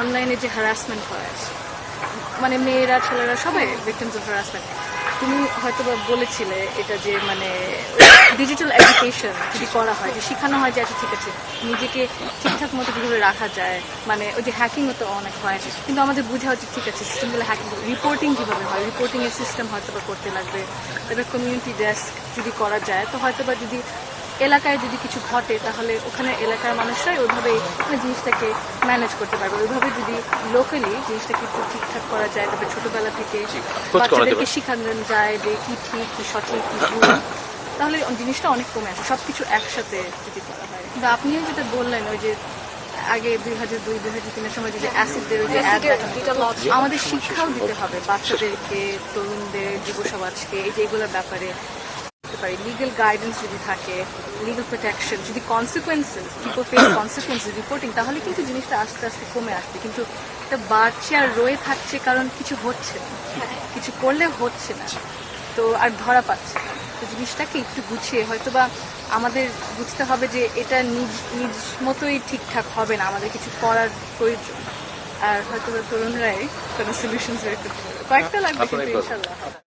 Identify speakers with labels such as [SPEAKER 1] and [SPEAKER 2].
[SPEAKER 1] অনলাইনে যে হ্যারাসমেন্ট হয়, মানে মেয়েরা ছেলেরা সবাই ভিকটিমস অফ হ্যারাসমেন্ট, তুমি হয়তো বা বলেছিলে এটা যে মানে ডিজিটাল এডুকেশন যদি করা হয়, যে শেখানো হয় যে আচ্ছা ঠিক আছে নিজেকে ঠিকঠাক মতো কীভাবে রাখা যায়, মানে ওই যে হ্যাকিংও তো অনেক হয়, কিন্তু আমাদের বোঝা উচিত ঠিক আছে সিস্টেমগুলো হ্যাকিং, রিপোর্টিং কীভাবে হয়, রিপোর্টিংয়ের সিস্টেম হয়তো বা করতে লাগবে। তারপরে কমিউনিটি ডেস্ক যদি করা যায়, তো হয়তো বা যদি এলাকায় যদি কিছু ঘটে তাহলে ওখানে এলাকার মানুষরাই ওইভাবেই জিনিসটাকে ম্যানেজ করতে পারবে। ওইভাবে যদি লোকালি জিনিসটাকে একটু ঠিকঠাক করা যায়, তবে ছোটবেলা থেকে বাচ্চাদেরকে শেখানো যায় যে কি ঠিক কি সঠিক কি ভুল, তাহলে জিনিসটা অনেক কমে আসে সবকিছু একসাথে যদি করা হয়। কিন্তু আপনিও যেটা বললেন ওই যে আগে 2002-2003 সময় যে অ্যাসিডের ওই যে আমাদের শিক্ষাও দিতে হবে বাচ্চাদেরকে, তরুণদের, যুব সমাজকে এই যে এগুলোর ব্যাপারে লিগাল গাইডেন্স যদি থাকে, লিগাল প্রোটেকশন, যদি consequences people face consequences reporting, তাহলে কিন্তু জিনিসটা আস্তে আস্তে কমে আসবে। কিন্তু এটা বাড়ছে আর রয়ে থাকছে কারণ কিছু হচ্ছে না, কিছু করলে হচ্ছে না, তো আর ধরা পাচ্ছে না। তো জিনিসটাকে একটু গুছিয়ে হয়তোবা আমাদের বুঝতে হবে যে এটা নিজ নিজ মতোই ঠিকঠাক হবে না, আমাদের কিছু করার প্রয়োজন। আর হয়তো তরুণরাই কোনো সলিউশন বের করতে পারবে, কয়েকটা লাগবে কিন্তু ইনশাল্লাহ।